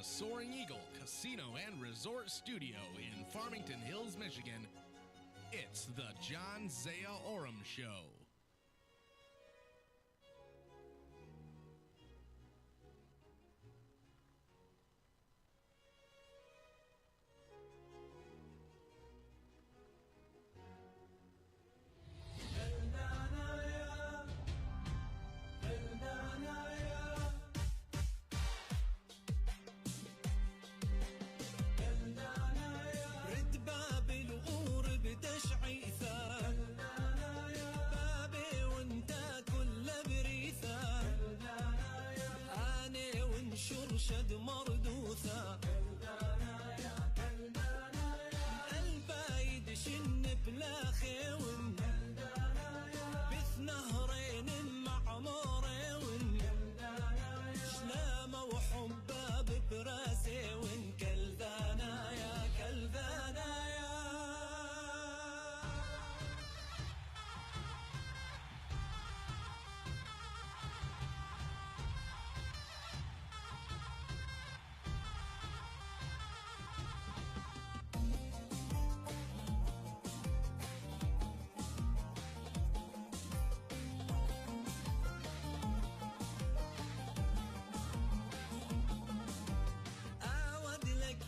the Soaring Eagle Casino and Resort Studio in Farmington Hills, Michigan, it's the John Zia Oram Show. شد مردوثة البايد شن بلا خيون بث نهرين معمورين شلامة وحباب براسي وين كلذانا يا كلذانا يا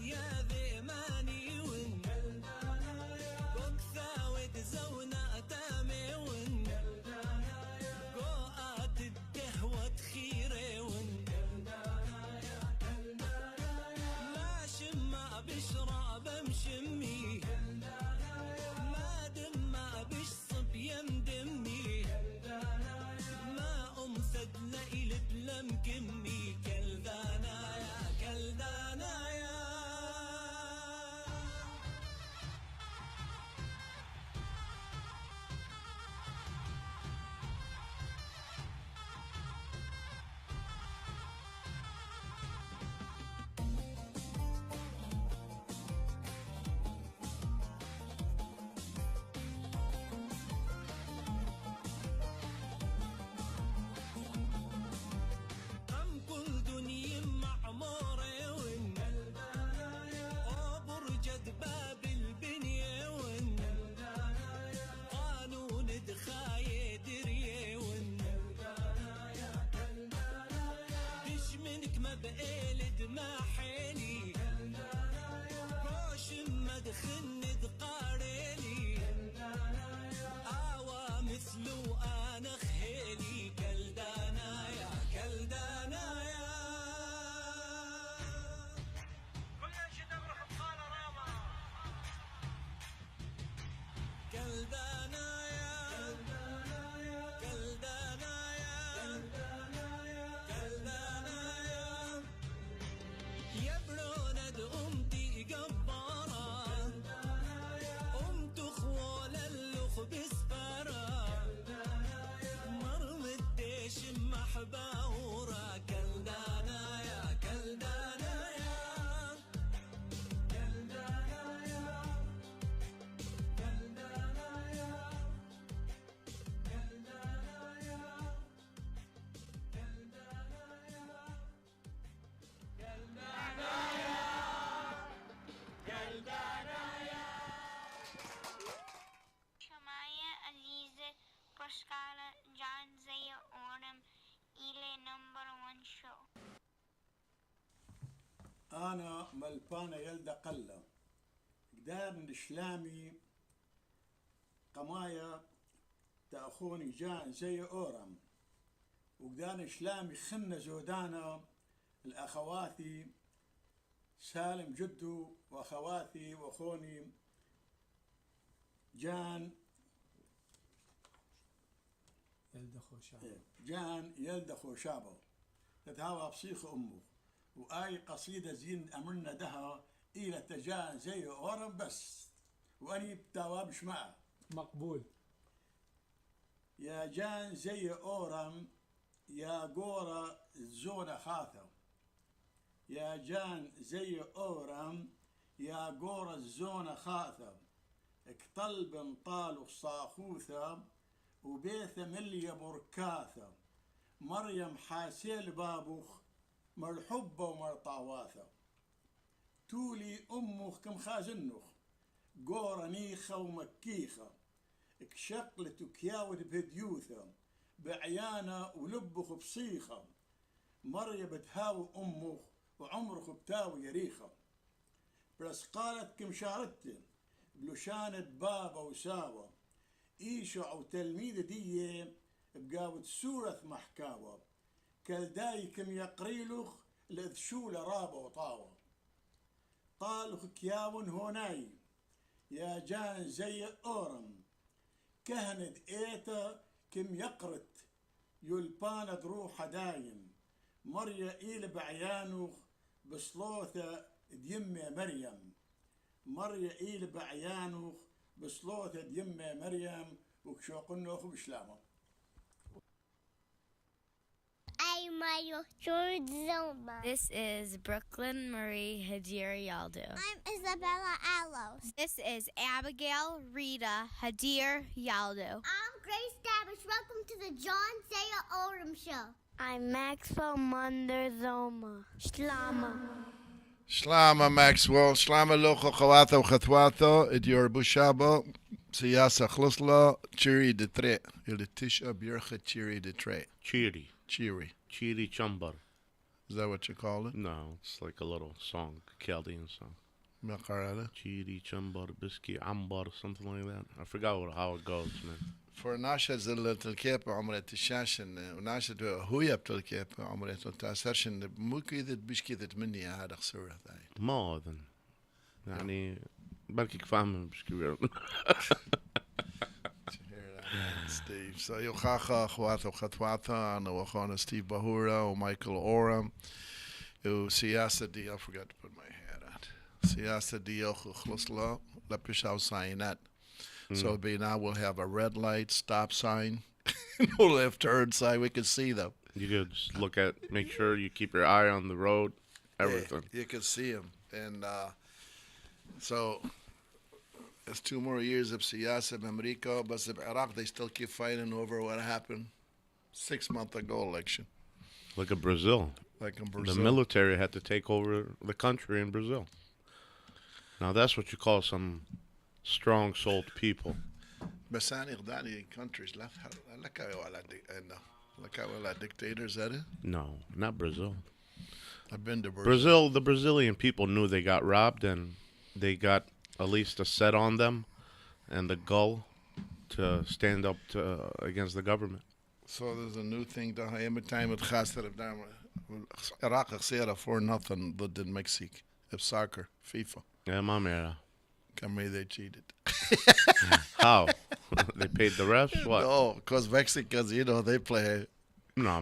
يا ذيماني ون بكثا ودزونا أتامي ون قوات الدهوة خيري ون ما شما بشراب مشمي ما دم بشصب يمدمي ما أمثد ليل بلم كمي كلذانا يا كلذانا يا معموري ون وبرجد باب البنية ون قانون دخاية درية ون دش منك ما بقيلد ما حيلي روش ما دخن دقاريلي آوا مثلو أنا خيلي كلدانا يا كلدانا يا كلدانا يا كلدانا يا كلدانا يا يا برونة أمتي جبارة أمت خوال اللخ بسفارة مرمت ديش محباورة كلدانا يا كلدانا يا Pascala John Zia Oram إلى نمبر 1 شو. أنا ملبانة يلدا قلة قدار من إشلامي قمايا تأخوني جان زي أورم وقدار إشلامي خنة زودانا الأخواتي سالم جدو وأخواتي وأخوني جان جان يلدا خوشابه تتهاوى بصيخ أمه وآي قصيدة زين أمرنا دها إلى تجان زي أورم بس وأني بتوابش معه مقبول. يا جان زي أورم يا قورة الزونة خاثة يا جان زي أورم يا قورة الزونة خاثة اكطل بنطال وصاخوثة وبيث ملي بركاثة مريم حاسيل بابوخ مرحبة ومرطاواثة. تولي أمخ كم خازنخ قورا نيخة ومكيخة اكشقلت وكياود بهديوثة بعيانة ولبخ بصيخة مريا بتهاوي أمخ وعمرخ بتاوي يريخة بس قالت كم شارتن بلوشانة بابا وساوة إيشع وتلميذ دي بقاوت سورة محكاوة كالداي كم يقريلخ لذشول رابا وطاوة طالخ كياون هوناي يا جان زي أورم كهند إيتا كم يقرت يلباند روح دايم مريا إيل بعيانوخ بصلوثة ديمة مريم مريا إيل بعيانوخ بصلوثة ديمة مريم وكشوقنوخ بشلامه This is Brooklyn Marie Hadir Yaldo. I'm Isabella Alos. This is Abigail Rita Hadir Yaldo. I'm Grace Davish. Welcome to the John Zia Oram Show. I'm Maxwell Munder Zoma. Shlama. Shlama Maxwell, Shlama Locho Khawatho Khatwato, Idior Bushabo, Siyasa Khlusla, Chiri de Tre, Ilitisha Bircha Chiri de Tre. Chiri. Chiri Chambar. Is that what you call it? No, it's like a little song, a Chaldean song. Makarada? Chiri Chambar, Biski Ambar, something like that. I forgot how it goes, man. For Nasha Zilla Tilkepa, Amret Shashin, Nasha to Huyap Tilkepa, Amret Tasashin, the Muki that Bishki that Mini had a surah. More than. يعني بركي فاهم بشكي Steve. So Yochacha, Chwatha, Chatwatha, and Wachana Steve Bahura, Michael Oram, Siyasa Di, I forgot to put my hat on. Siyasa Di Chlusla, Lepishaw Sainat. So now we'll have a red light, stop sign, no left turn sign. We can see them. You could just look at, make sure you keep your eye on the road, everything. Yeah, you can see them. And so it's 2 more years of Siyasa in America, but in Iraq they still keep fighting over what happened 6 months ago election. Like in Brazil. Like in Brazil. The military had to take over the country in Brazil. Now that's what you call some strong-souled people. Basani Gdani countries left. Like dictators, that it? No, not Brazil. I've been to Brazil. The Brazilian people knew they got robbed, and they got at least a set on them and the gull to stand up against the government. So there's a new thing. Every time it Khasar of Iraq 4-0 ضد المكسيك of soccer, FIFA. Yeah, mamera. Come they cheated. How? They paid the refs? What? No, because Mexicans, they play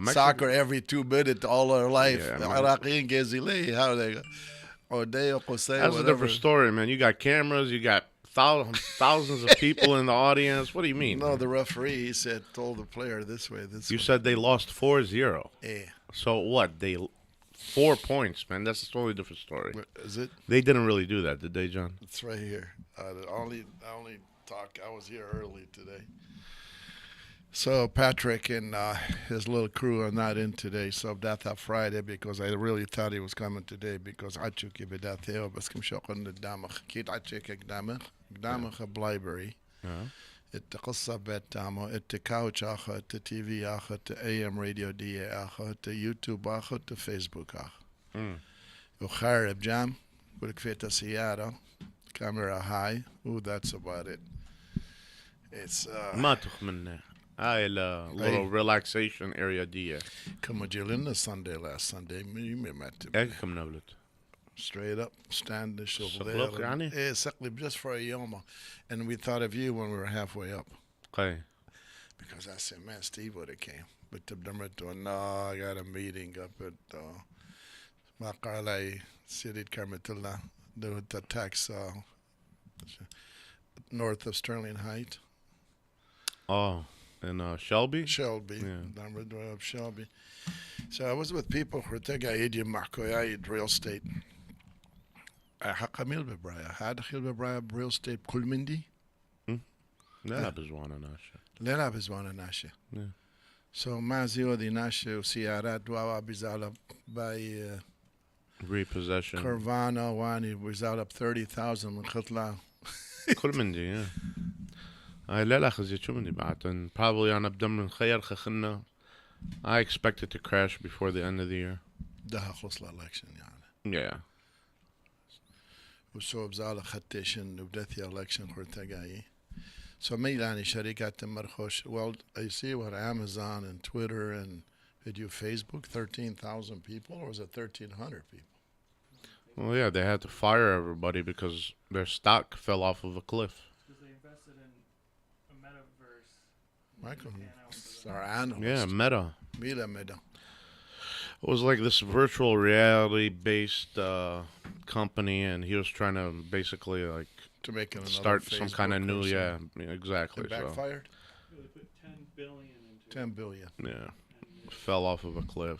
soccer every 2 minutes all their life. Yeah, Iraqi Gazile, how they go? That's a different story, man. You got cameras, you got thousands of people in the audience. What do you mean? No, the referee, he told the player this way. You said they lost 4-0. Yeah. So what? 4 points, man. That's a totally different story. Is it? They didn't really do that, did they, John? It's right here. I only talk. I was here early today. So Patrick and his little crew are not in today. So that's a Friday because I really thought he was coming today because I took you that here, but I'm sure I check a library. القصة بتاعمه التكاوتش آخر التي في آخر AM radio دي آخر اليوتيوب آخر الفيسبوك آخر وخارب جام ولكفيت السيارة camera high that's about it. It's ما تخمن هاي little relaxation area دي كم جيلنا Sunday last Sunday ما كم نبلت straight up stand the shovel there just for a yoma and we thought of you when we were halfway up because I said man Steve would have came but no I got a meeting up at Makalai City Carmetilla the tax north of Sterling Heights. Oh, in Shelby? Shelby. Yeah. Shelby. So I was with people who take real estate. حقميل ببرايا هذا خيل ببرايا real estate كل من دي لا بزوانا ناشا لا بزوانا ناشا so ما زيو دي ناشا وسيارات وابيزالا باي repossession. Carvana واني was out up 30,000 من خطلة. كل من دي لا لا خزي شو من دي بعد and probably أنا بدم من خير خخنا. I expect it to crash before the end of the year. ده خلص الالكشن يعني. Yeah. وسو بزال خدتشن وبدثي election خرطة جاي. So ميلاني شركات مرخوش. Well, I see what Amazon and Twitter and did you Facebook 13,000 people or was it 1,300 people? Well, yeah, they had to fire everybody because their stock fell off of a cliff. Because they invested in a metaverse. Michael, our analyst. Yeah, Meta. Meta. It was like this virtual reality-based company, and he was trying to basically like To make it start some kind of new, yeah, exactly. It backfired? So they put $10 billion into 10 billion. Yeah, fell off of a cliff.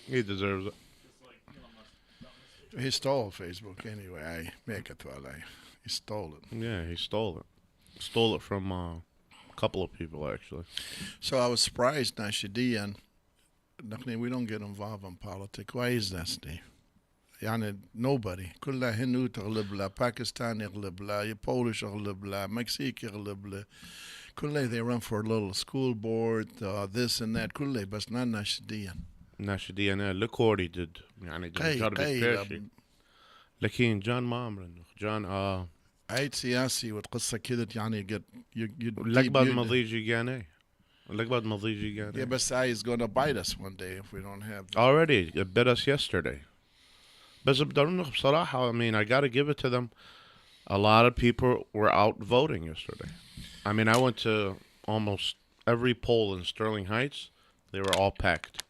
He deserves it. Just like Elon Musk. He stole Facebook anyway. I make it well. He stole it. Yeah, he stole it. Stole it from a couple of people actually. So I was surprised, Nashidian. We don't get involved in politics. Why is that, Steve? يعني nobody. كلها هنود تغلب له، باكستان يغلب له، Polish يغلب له، مكسيك يغلب له. كلها they run for a little school board, this and that. كلها بس not ناشدين. ناشدين لكوري did يعني جرب الفاشي. لكن جان ما عمرنا جان عيد سياسي والقصة كده يعني get you لك بعد مضيجي جاني. لك بعد مضيجي جاني. Yeah, but is going to bite us one day if we don't have. Already, it bit us yesterday. بس بدرنا بصراحة, I mean, I got to give it to them. A lot of people were out voting yesterday. I mean, I went to almost every poll in Sterling Heights. They were all packed.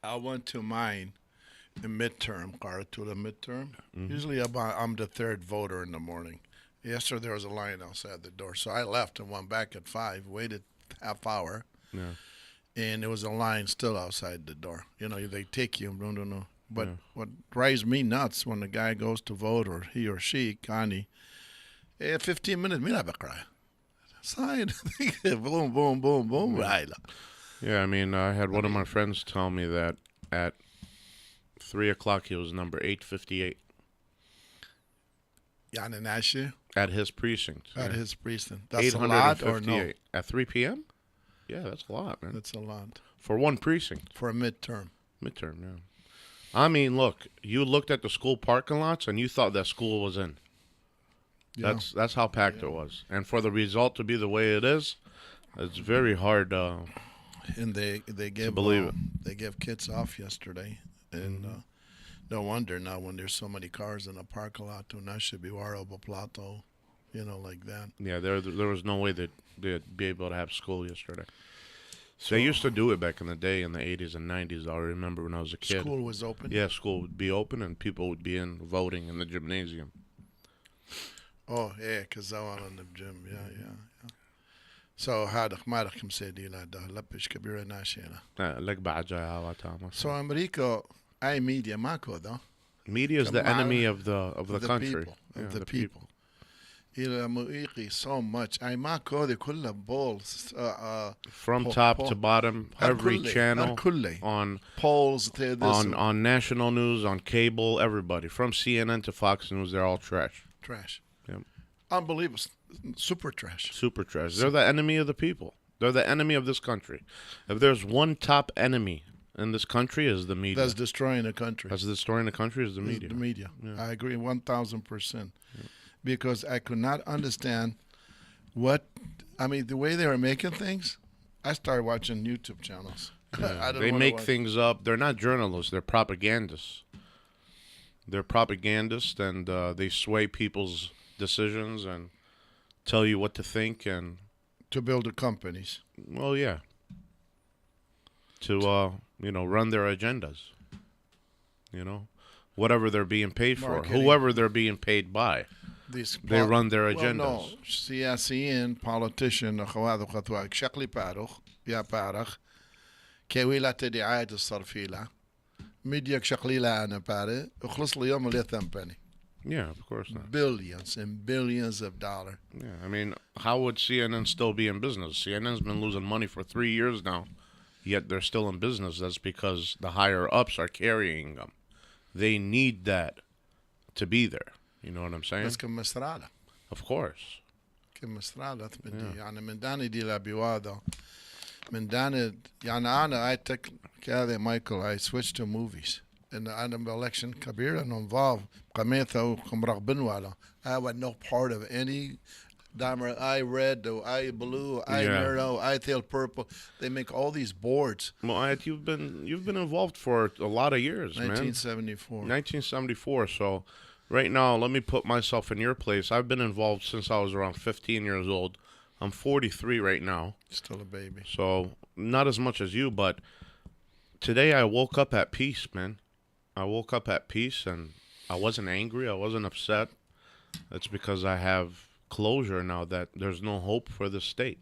I went to mine in midterm, to the midterm. Mm-hmm. Usually I'm the third voter in the morning. Yesterday there was a line outside the door. So I left and went back at 5, waited half hour. Yeah. And there was a line still outside the door. You know, they take you, no. But what drives me nuts when the guy goes to vote, or he or she, Kani, 15 minutes, mira bakra. Sign, boom, boom, boom, boom, right. Yeah, I mean, I had one of my friends tell me that at 3 o'clock he was number 858. Yani Nashi? At his precinct. At his precinct. That's a lot or no? At 3 p.m.? Yeah, that's a lot, man. That's a lot. For one precinct. For a midterm. Midterm, yeah. I mean, look, you looked at the school parking lots and you thought that school was in. Yeah. That's how packed it was. And for the result to be the way it is, it's very hard and they gave to believe it. They gave kids off yesterday. And no wonder now when there's so many cars in a parking lot, that should be Warable Plato, you know, like that. Yeah, there was no way that they'd be able to have school yesterday. So they used to do it back in the day in the 80s and 90s. I remember when I was a kid. School was open? Yeah, school would be open and people would be in voting in the gymnasium. Oh, yeah, because I went in the gym. Yeah. So هذا ما رح مسيدي لا ده لبش كبيرة ناشينا. لك بعد جاي عواتها. So America, I media mako though. Media is the enemy of the country. Of the people. إلى مؤيقي so much. I mako the كله balls. From top to bottom, every channel on polls. On national news, on cable, everybody from CNN to Fox News, they're all trash. Trash. Yep. Unbelievable. Super trash. Super trash. They're the enemy of the people. They're the enemy of this country. If there's one top enemy in this country, is the media. That's destroying the country. That's destroying the country is the media. The media. Yeah. I agree 1,000%. Because I could not understand the way they were making things. I started watching YouTube channels. Yeah. They make things up. They're not journalists. They're propagandists. They're propagandists, and they sway people's decisions and tell you what to think and to build the companies. Well, yeah. To run their agendas. Whatever they're being paid for, whoever they're being paid by. They run their agendas. Well, no. سياسيين, politician, أخوات وخطوات شكلي بارخ يا بارخ كويلة تدعاية الصرفيلة ميديا شكلي لا أنا بارخ أخلص لي يوم اللي ثمبني. Yeah, of course not. Billions and billions of dollars. Yeah, I mean, how would CNN still be in business? CNN's been losing money for 3 years now, yet they're still in business. That's because the higher ups are carrying them. they need that to be there. You know what I'm saying? بس كمسترالة Of course. كمسترالة بدي يعني من داني دي لابيوادا من داني يعني أنا I took كذا Michael I switched to movies and أنا بelection كبيرة إنه involved قميتها وكمرغبن ولا I was no part of any Dimer, I red, I blue, I narrow, I tail purple. They make all these boards. Well, you've been involved for a lot of years, 1974. man. 1974. So, right now, let me put myself in your place. I've been involved since I was around 15 years old. I'm 43 right now. Still a baby. So, not as much as you, but today I woke up at peace, man. I woke up at peace, and I wasn't angry. I wasn't upset. That's because I have closure now that there's no hope for the state.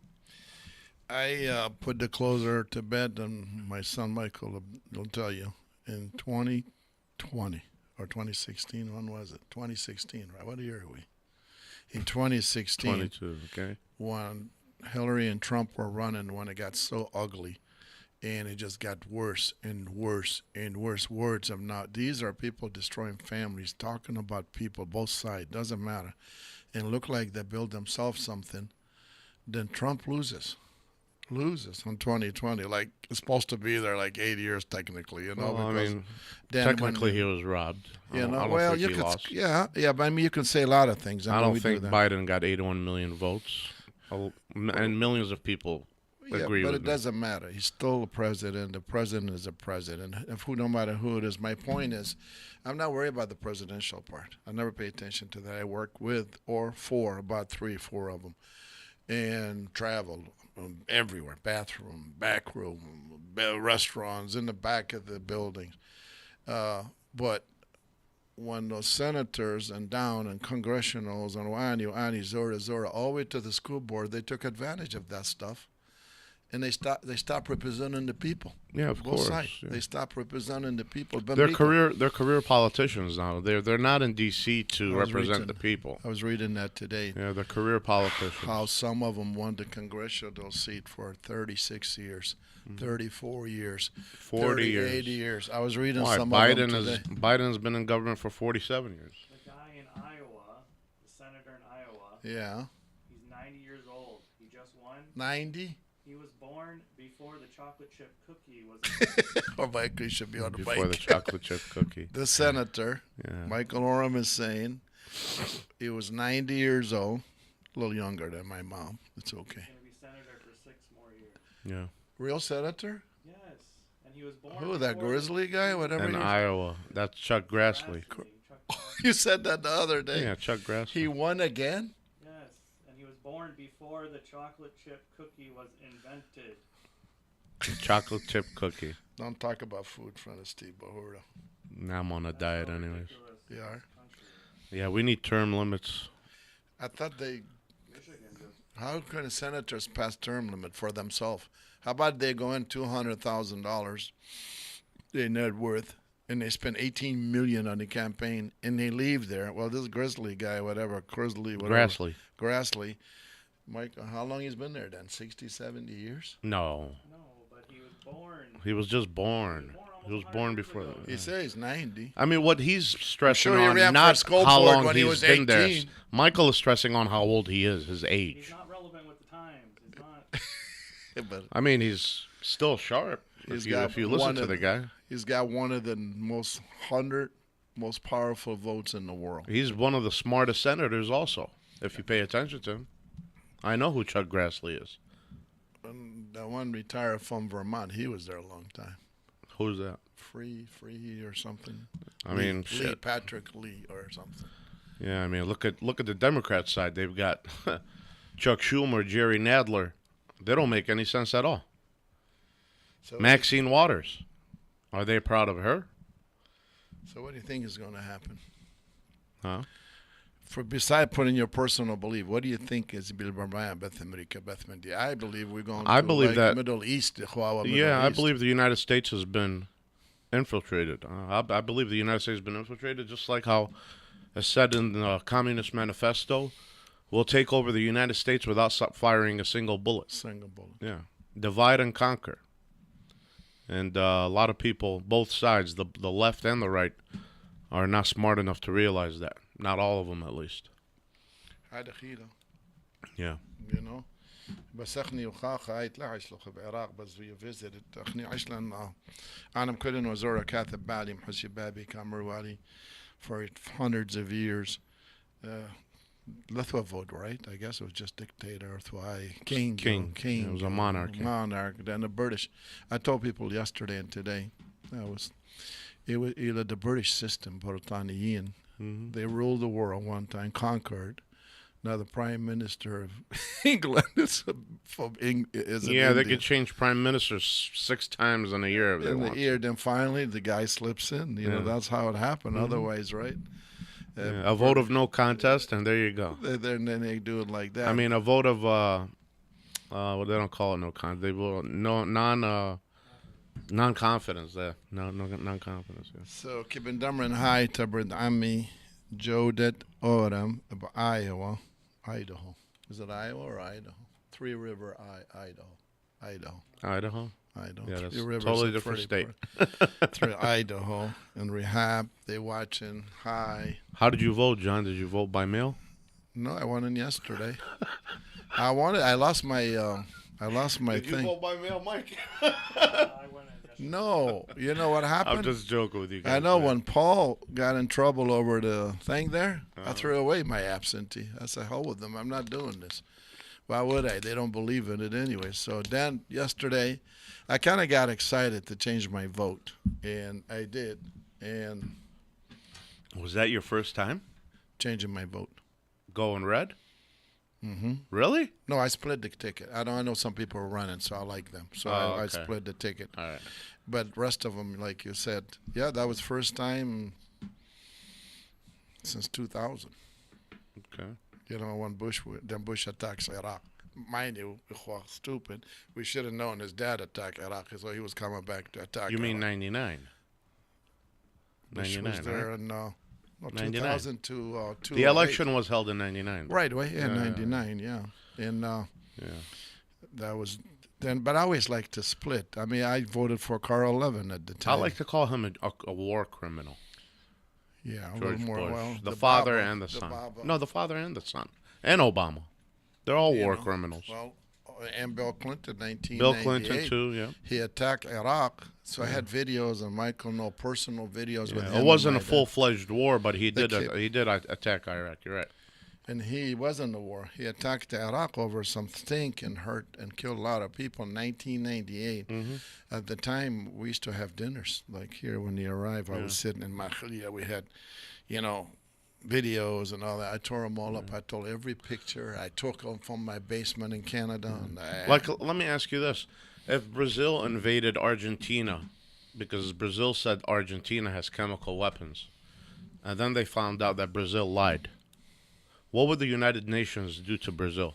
I put the closer to bed, and my son Michael will tell you, in 2020 or 2016, when was it? 2016, right? What year are we? In 2016. 22, okay. When Hillary and Trump were running, when it got so ugly, and it just got worse and worse and worse. Words of not. These are people destroying families, talking about people, both sides, doesn't matter. And look like they build themselves something, then Trump loses in 2020. Like, it's supposed to be there like 8 years technically, you know. Well, I mean, technically he was robbed. You know, well, you could, lost. yeah, but I mean, you can say a lot of things. I don't think Biden got 81 million votes, and millions of people agree but with it me. doesn't matter. He's still a president. The president is a president. If no matter who it is, my point is, I'm not worried about the presidential part. I never pay attention to that. I work with or for about 3 or 4 of them, and travel everywhere: bathroom, back room, restaurants, in the back of the buildings. But when those senators and down and congressionals and Ani, Zora, all the way to the school board, they took advantage of that stuff. And they stop representing the people. Yeah, of both course. Sides. Yeah. They stop representing the people. They're career politicians now. They're not in D.C. to represent the people. I was reading that today. Yeah, they're career politicians. How some of them won the congressional seat for 36 years, 34 years, 40 years, 80 years. I was reading Why? some of them today. Biden's been in government for 47 years. The guy in Iowa, the senator in Iowa. Yeah. He's 90 years old. He just won. 90. He was born before the chocolate chip cookie was. Or Michael should be on the bike. Before the chocolate chip cookie. The senator, Michael Oram, is saying he was 90 years old, a little younger than my mom. It's okay. He's going to be senator for 6 more years. Yeah. Real senator? Yes, and he was born. Who, that grizzly guy? Whatever. In Iowa. That's Chuck Grassley. You said that the other day. Yeah, Chuck Grassley. He won again? Yes, and he was born before the chocolate chip cookie was invented. Chocolate chip cookie. Don't talk about food in front of Steve Bahura. Now I'm on a diet anyways. You are? Yeah, we need term limits. I thought how can senators pass term limit for themselves? How about they go in $200,000, their net worth, and they spend $18 million on the campaign, and they leave there. Well, this Grassley guy, Grassley, Mike, how long he's been there then? 60, 70 years? No. No, but he was born. He was just born. He was born before. He says he's 90. I mean, what he's stressing he on, ran not for school how board long when he he's was been there. 18. Michael is stressing on how old he is, his He's age. not relevant with the times. He's not. But I mean, he's still sharp. If you listen to the guy, he's got one of the most powerful votes in the world. he's one of the smartest senators also, if you pay attention to him. I know who Chuck Grassley is. The one retired from Vermont, he was there a long time. Who's that? Free or something. I mean, Lee, shit. Patrick Lee or something. Yeah, I mean, look at the Democrat side. They've got Chuck Schumer, Jerry Nadler. They don't make any sense at all. So Maxine Waters. Are they proud of her? So what do you think is going to happen? Huh? Beside putting your personal belief, what do you think is I believe we're going I to believe that Middle East. I believe the United States has been infiltrated. I believe the United States has been infiltrated, just like how it's said in the Communist Manifesto. We'll take over the United States without firing a single bullet. Yeah. Divide and conquer. And a lot of people, both sides, the left and the right, are not smart enough to realize that. Not all of them, at least. هذا خيرة. Yeah. You know. بس أخني وخاخة هاي طلعش لخ بعراق بس we visited أخني عش لأن أنا مكلن وزورة كاتب بالي محسي بابي كامروالي for hundreds of years. Lithuania, right? I guess it was just dictator, king. Yeah, it was a monarchy. Monarch. Then the British. I told people yesterday and today, it was the British system, Britannian. They ruled the world one time, conquered. Now the Prime Minister of England is from Yeah, they could change prime ministers 6 times in a year if they want. Then finally the guy slips in. You know, that's how it happened. Otherwise, right? A vote of no contest, and there you go. Then they do it like that. I mean, a vote of well, they don't call it no contest. They vote non-confidence. There, no non-confidence. Yeah. So Kibin Dumrin High Tabrid Ami Jodet Oram Iowa, Idaho. Is it Iowa or Idaho? Three River Idaho. Idaho. Yeah, that's totally different state. Through Idaho and rehab, they watching high. How did you vote, John? Did you vote by mail? No, I went in yesterday. I lost my Did thing. you vote by mail, Mike? I went in No, you know what happened? I'm just joking with you guys. I know man. when Paul got in trouble over the thing there, I threw away my absentee. I said, hell with them. I'm not doing this. Why would I? They don't believe in it anyway. So then yesterday, I kind of got excited to change my vote, and I did. And Was that your first time changing my vote. going red? Mm-hmm. Really? No, I split the ticket. I know some people are running, so I like them. So I okay. split the ticket. All right. But rest of them, like you said, yeah, that was first time since 2000. Okay. You know, when Bush attacks Iraq. Mind you, stupid. We should have known his dad attacked Iraq, so he was coming back to attack. You mean Iraq. 99? Bush 99, was there right? in 99. 2000 to The election was held in 99. Right, yeah, Yeah. 99, yeah. And Yeah. that was then, but I always like to split. I mean, I voted for Carl Levin at the I time. like to call him a war criminal. Yeah, a George little more. Bush. Well, the father Baba, and the son. Baba. No, the father and the son. And Obama. They're all war criminals. Well, and Bill Clinton, 1998. Bill Clinton, too, yeah. He attacked Iraq, so I had videos, and Michael know personal videos with him. It wasn't a and my dad. full-fledged war, but he They did attack Iraq. You're right. And he was in the war. He attacked Iraq over some stink and hurt and killed a lot of people in 1998. At the time, we used to have dinners. Like here when he arrived, I was sitting in Makhlia. We had, videos and all that. I tore them all up. I told every picture. I took them from my basement in Canada. And Let me ask you this. If Brazil invaded Argentina, because Brazil said Argentina has chemical weapons, and then they found out that Brazil lied, what would the United Nations do to Brazil?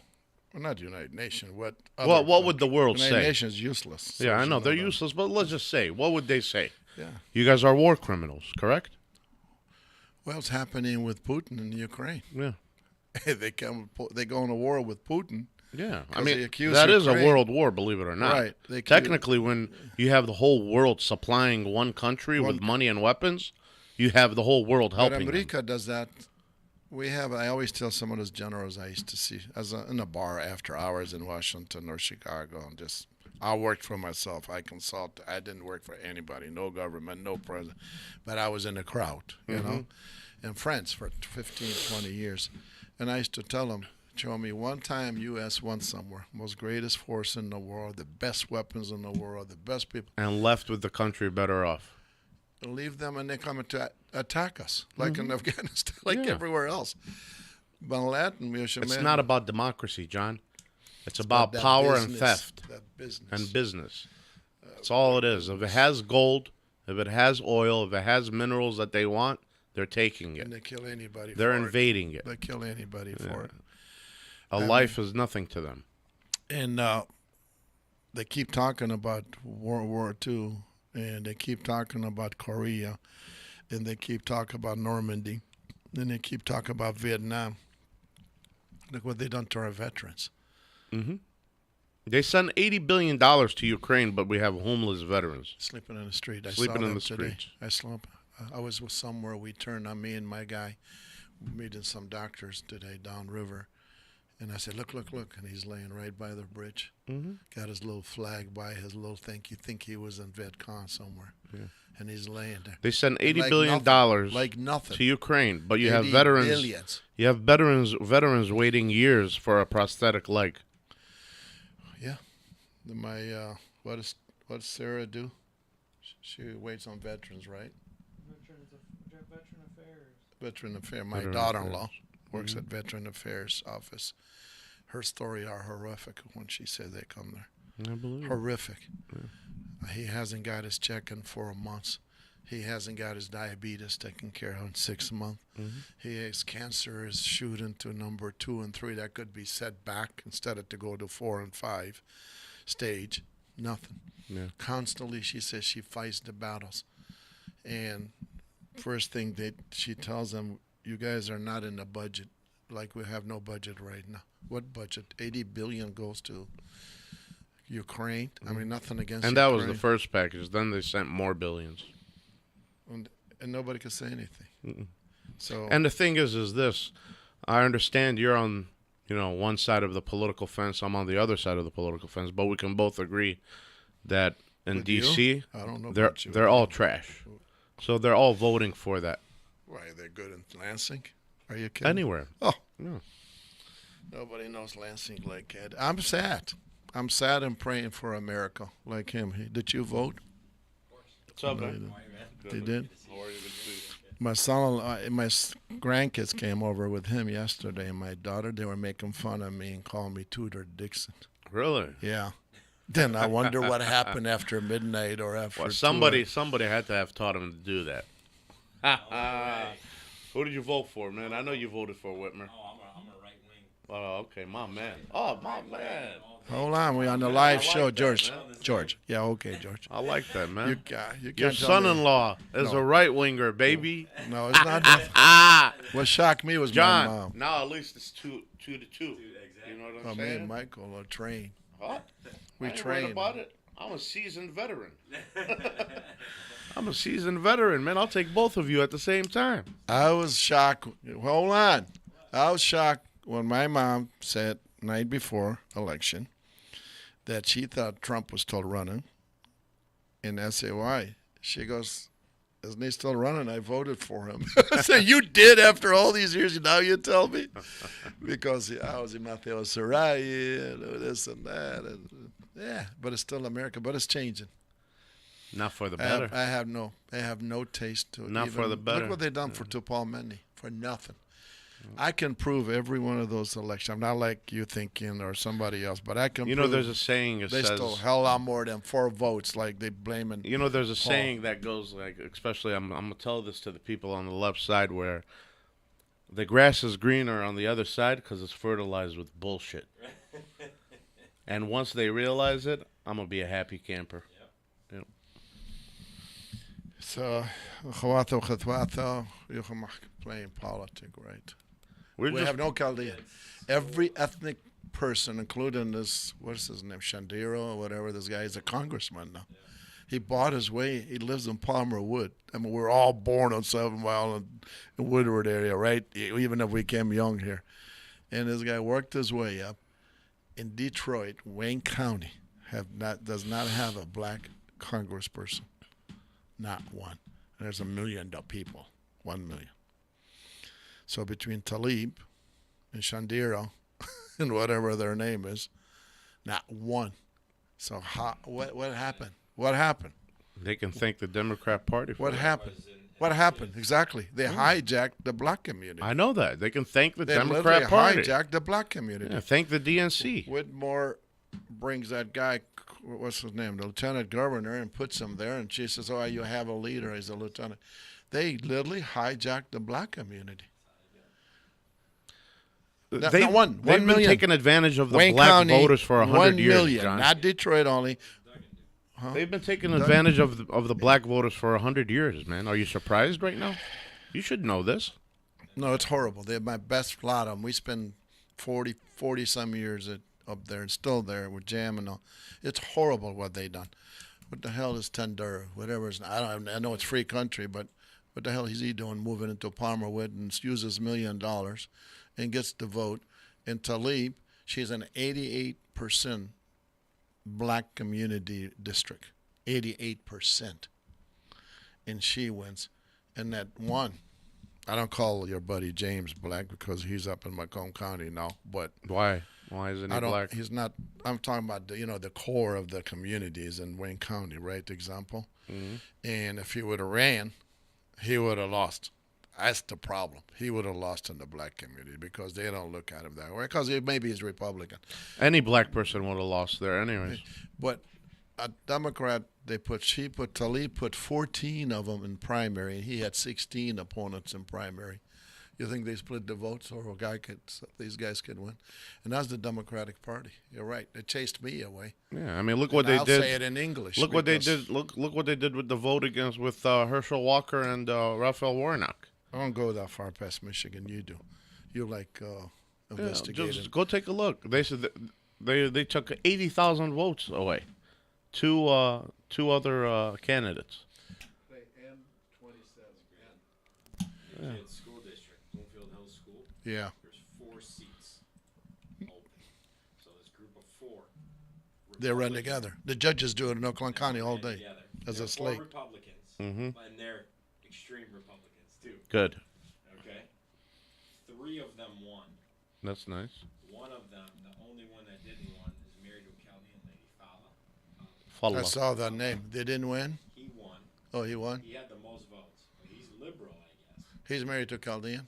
Well, not the United Nations. What would the world United say? Nations is useless. Yeah, I know. They're So, useless, but let's just say, what would they say? Yeah. You guys are war criminals, correct? Well, it's happening with Putin in Ukraine. Yeah. They go into war with Putin. Yeah, I 'Cause they mean, accuse that is a Ukraine. world war, believe it or not. Right. They Technically, when you have the whole world supplying one country with money and weapons, you have the whole world But helping them. America does that. I always tell some of those generals I used to see in a bar after hours in Washington or Chicago, and I worked for myself. I consult. I didn't work for anybody, no government, no president, but I was in the crowd, you know, and friends for 15, 20 years. And I used to tell them, show me one time U.S. won somewhere, most greatest force in the world, the best weapons in the world, the best people. And left with the country better off. Leave them and they come to attack us, like in Afghanistan, like everywhere else. It's not about democracy, John. It's about power and theft and business. That's all it is. If it has gold, if it has oil, if it has minerals that they want, they're taking it. And they kill anybody They're for invading it. They kill anybody for it. A life is nothing to them. And they keep talking about World War II, and they keep talking about Korea, and they keep talking about Normandy, and they keep talking about Vietnam. Look what they done to our veterans. They send $80 billion to Ukraine, but we have homeless veterans. Sleeping in the street. Sleeping in the today. streets. I I was somewhere. We turned on me and my guy meeting some doctors today downriver. And I said, look. And he's laying right by the bridge. Mm-hmm. Got his little flag by his little thing. You think he was in Vietcong somewhere. Yeah. And he's laying there. They sent $80 like billion nothing, like nothing to Ukraine, but you have 80 veterans. billions. You have veterans waiting years for a prosthetic leg. Yeah. What does Sarah do? She waits on veterans, right? Veteran Affairs. Veteran Affairs. My Veteran daughter-in-law Affairs. works Mhm. at Veteran Affairs office. Her story are horrific when she said they come there. I believe it. Horrific. Yeah. He hasn't got his check in 4 months. He hasn't got his diabetes taken care of in 6 months. Mm-hmm. His cancer is shooting to number 2 and 3. That could be set back instead of to go to 4 and 5 stage. Nothing. Yeah. Constantly, she says she fights the battles. And first thing that she tells them, you guys are not in the budget. Like we have no budget right now. What budget? 80 billion goes to Ukraine. I mean, nothing against And Ukraine. that was the first package. Then they sent more billions. And nobody could say anything. Mm-mm. So And the thing is this. I understand you're on, one side of the political fence. I'm on the other side of the political fence. But we can both agree that in With D.C., you? I don't know they're about you. they're all trash. So they're all voting for that. why, they're good in Lansing? Are you kidding? Anywhere. Oh, Yeah. nobody knows Lansing like that. I'm sad. I'm sad and praying for America like him. Did you vote? What's up, No, man? They did. My son, my grandkids came over with him yesterday, and my daughter, they were making fun of me and calling me Tudor Dixon. Really? Yeah. Then I wonder what happened after midnight or after. Well, 2 somebody had to have taught him to do that. Who did you vote for, man? I know you voted for Whitmer. Oh, I'm a right wing. Oh, okay, my man. Oh, my man. Hold on, we on the live I show, like that, George. man. George, yeah, okay, George. I like that, man. You can't Your tell me- son-in-law is No. a right winger, baby. No, it's not. that. What shocked me was my John. mom. Now at least it's 2-2. You know what I'm Oh, me saying? and Michael are trained. Huh? We I ain't trained. worried about it. I'm a seasoned veteran. I'm a seasoned veteran, man. I'll take both of you at the same time. I was shocked. Hold on. I was shocked when my mom said night before election that she thought Trump was still running. And I say, why? She goes, isn't he still running? I voted for him. I said, you did after all these years? Now you tell me? Because I was in Mateo Sarai and this and that. And, yeah, but it's still America. But it's changing. Not for the better. I have no taste to it. Not for the better. Look what they done for Paul Mendy. For nothing. I can prove every one of those elections. I'm not like you thinking or somebody else, but I can prove there's a saying that they says... stole a hell lot more than 4 votes, like they blaming... there's a Paul. saying that goes like, especially, I'm going to tell this to the people on the left side, where the grass is greener on the other side because it's fertilized with bullshit. And once they realize it, I'm going to be a happy camper. Yep. So, Chawatho, you're playing politics, right? We have no Chaldean. Every ethnic person, including this, what's his name, Shandiro or whatever, this guy is a congressman now. Yeah. He bought his way. He lives in Palmer Wood. I mean, we're all born on 7 Mile in Woodward area, right? Even if we came young here. And this guy worked his way up. In Detroit, Wayne County does not have a black congressperson. Not one. There's 1 million people. 1 million. So between Talib and Shandiro and whatever their name is, not one. So what happened? What happened? They can thank the Democrat Party for What that. happened? What happened? Exactly. They hijacked the black community. I know that. They can thank the They Democrat literally Party. hijacked the black community. Yeah, thank the DNC. Whitmore brings that guy, what's his name, the lieutenant governor, and puts him there. And she says, oh, you have a leader. He's a lieutenant. They literally hijacked the black community. They've $1 been million. taking advantage of the Wayne black County, voters for 100 1 years, million, John. not Detroit only. Huh? They've been taking advantage of the black voters for 100 years, man. Are you surprised right now? You should know this. No, it's horrible. They're my best lot of them. We spend 40 some years up there and still there with Jam and all. It's horrible what they done. What the hell is Tendura? Whatever. I know it's free country, but what the hell is he doing moving into Palmerwood and uses $1 million and gets the vote. In Talib, she's an 88% black community district. 88%. And she wins. And that one, I don't call your buddy James black because he's up in Macomb County now, but Why? Why isn't he black? He's not. I'm talking about the core of the communities in Wayne County, right? Example. Mm-hmm. And if he would have ran, he would have lost. That's the problem. He would have lost in the black community because they don't look at him that way. Because maybe he's Republican. Any black person would have lost there, anyways. But a Democrat, Talib put 14 of them in primary, and he had 16 opponents in primary. You think they split the votes, or these guys could win? And that's the Democratic Party. You're right. They chased me away. Yeah, I mean, look what they I'll did. say it in English. Look what they did. Look what they did with the vote with Herschel Walker and Raphael Warnock. I don't go that far past Michigan. You do. You like investigating. Just go take a look. They said they took 80,000 votes away. Two other candidates. Yeah. School district, Bloomfield Hills School. Yeah. There's 4 seats open. So this group of 4. They run together. The judges do it in Oakland County all day as a slate. 4 Republicans, mm-hmm. and they're extreme Republicans too. Good. Okay. 3 of them won. That's nice. One of them, the only one that didn't win, is married to a Chaldean lady, I saw that name. They didn't win? He won. Oh, he won? He had the most votes. He's liberal, I guess. He's married to a Chaldean?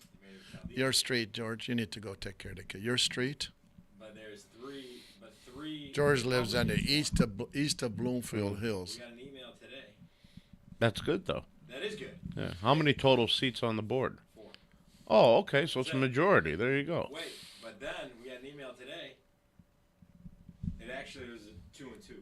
Your street, George. You need to go take care of the kid. Your street? But there's 3. George lives on the east of Bloomfield Hills. We got an email today. That's good, though. That is good. Yeah. How many total seats on the board? 4. Oh, okay. So it's a majority. There you go. Wait, but then we got an email today. It actually was 2 and 2.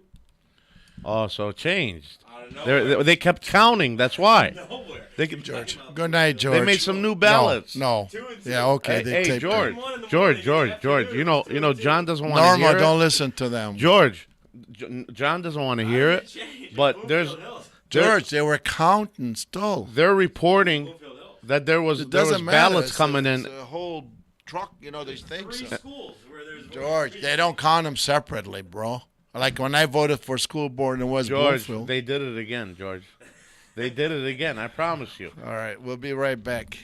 Oh, so it changed. Out of nowhere. They kept counting. That's why. Nowhere. George. Good night, George. They made some new ballots. No. 2 and 2. Yeah, okay. Hey, George. George. You know, John doesn't want to hear Norma, it. don't listen to them. George, John doesn't want to hear it. But George, they were counting still. They're reporting that there was ballots coming in. It's a whole truck, these things. 3 schools where there's George, they don't count them separately, bro. Like when I voted for school board in West George, Bloomfield. they did it again, George. They did it again. I promise you. All right, we'll be right back.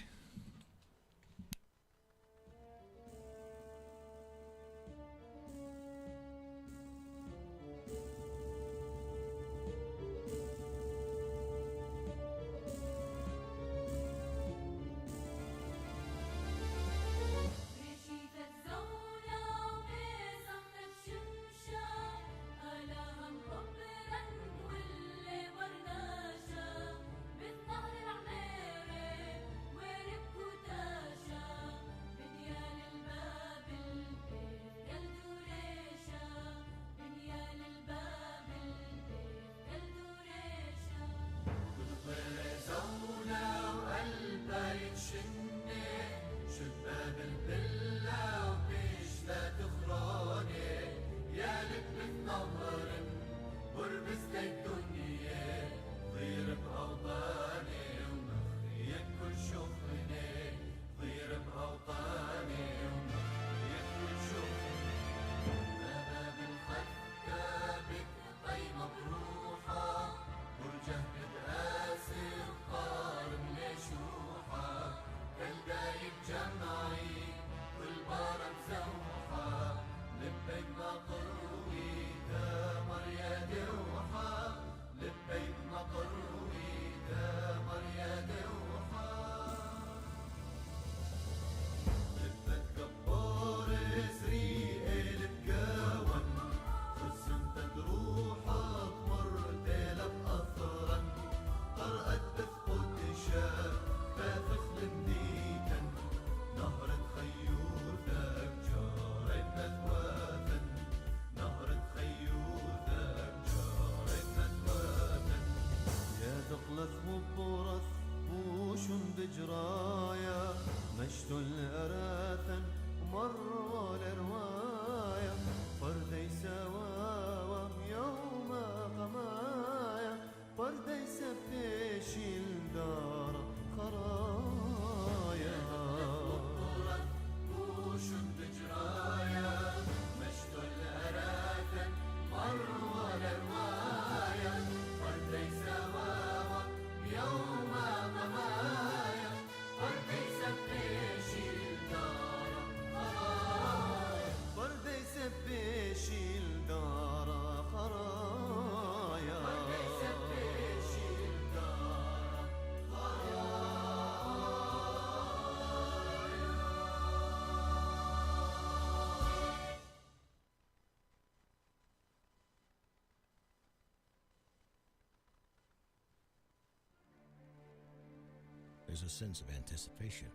there's a sense of anticipation,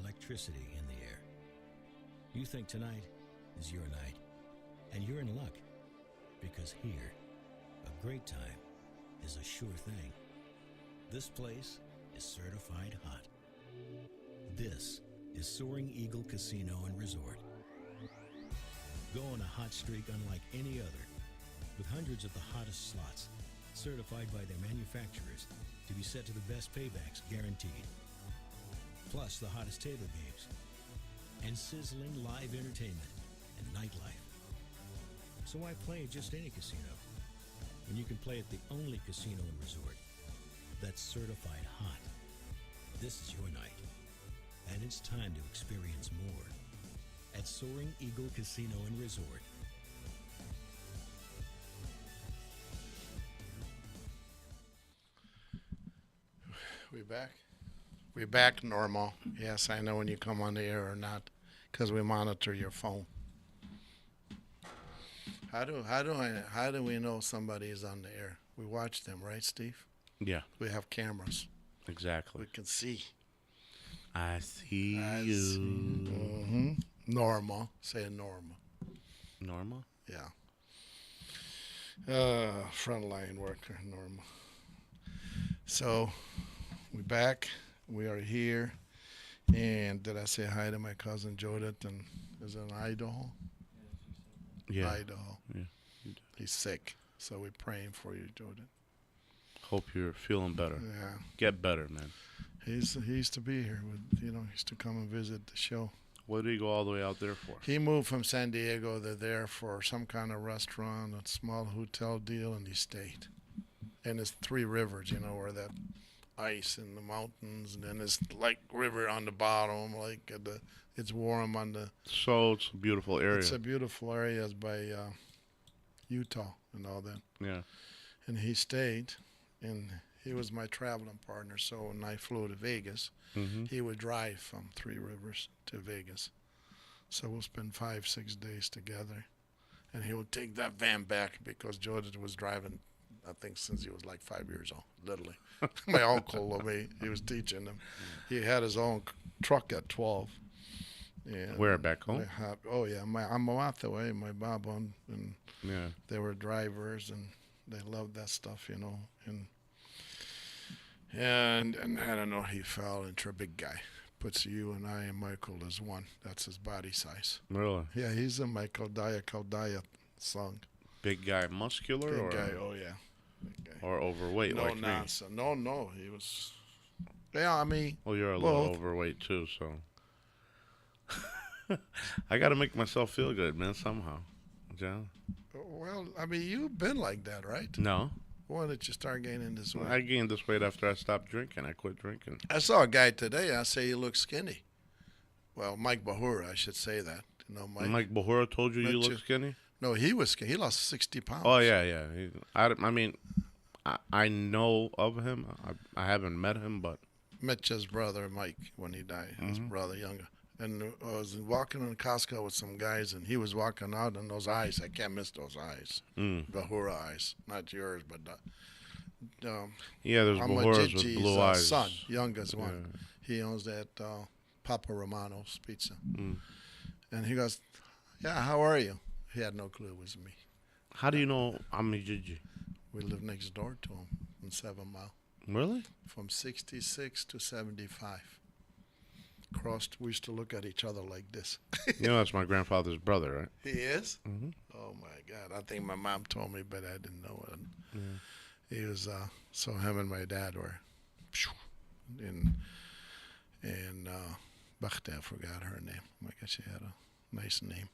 electricity in the air. You think tonight is your night, and you're in luck, because here, a great time is a sure thing. This place is certified hot. This is Soaring Eagle Casino and Resort. Go on a hot streak unlike any other, with hundreds of the hottest slots, certified by their manufacturers to be set to the best paybacks guaranteed. Plus the hottest table games and sizzling live entertainment and nightlife. So why play at just any casino when you can play at the only casino and resort that's certified hot? This is your night, and it's time to experience more at Soaring Eagle Casino and Resort. We back? We back normal. Yes, I know when you come on the air or not, because we monitor your phone. How do we know somebody is on the air? We watch them, right, Steve? Yeah. We have cameras. Exactly. We can see. I see you. Mm-hmm. Normal. Say normal. Normal? Yeah. Frontline worker, normal. So, we back. We are here. And did I say hi to my cousin Jonathan? Is in Idaho? Yeah. Idaho. Yeah. He's sick. So we're praying for you, Jordan. Hope you're feeling better. Yeah. Get better, man. He used to be here. He used to come and visit the show. What did he go all the way out there for? He moved from San Diego. They're there for some kind of restaurant, a small hotel deal, and he stayed. And it's Three Rivers, where that ice in the mountains, and then it's like river on the bottom, like it's warm on the. So it's a beautiful area. It's a beautiful area. It's by Utah and all that. Yeah. And he stayed, and he was my traveling partner. So when I flew to Vegas, he would drive from Three Rivers to Vegas. So we'll spend 5-6 days together, and he would take that van back because Jordan was driving, I think, since he was like 5 years old, literally. My uncle, he was teaching him. He had his own truck at 12. And where, back home? Oh, yeah. I'm Awathawe, my baba, and yeah, they were drivers, and they loved that stuff, And I don't know, he fell into a big guy. Puts you and I and Michael as one. That's his body size. Really? Yeah, he's a Michael Kaudaya song. Big guy, muscular? Big or guy, oh yeah. Big guy. Or overweight like nonsense. Me? No, he was... Yeah, I mean... Well, you're a little overweight too, so... I got to make myself feel good, man, somehow. John? Well, I mean, you've been like that, right? No. When did you start gaining this weight? I gained this weight after I stopped drinking. I quit drinking. I saw a guy today. I say he looks skinny. Well, Mike Bahura, I should say that. Mike Bahura told you look skinny? No, he was skinny. He lost 60 pounds. Oh, yeah. I mean, I know of him. I haven't met him, but... Met his brother, Mike, when he died. His brother, younger. And I was walking in Costco with some guys, and he was walking out, and those eyes, I can't miss those eyes. Bahura eyes. Not yours, but... yeah, there's Bahuras with blue eyes. Son, youngest one. He owns that Papa Romano's Pizza. And he goes, yeah, how are you? He had no clue it was me. How do you know I'm Gigi? We live next door to him in 7 Mile. Really? From 66 to 75. Crossed, we used to look at each other like this. That's my grandfather's brother, right? He is? Mm-hmm. Oh, my God. I think my mom told me, but I didn't know it. Yeah. He was, so him and my dad were in Bakhta, I forgot her name. I guess she had a nice name.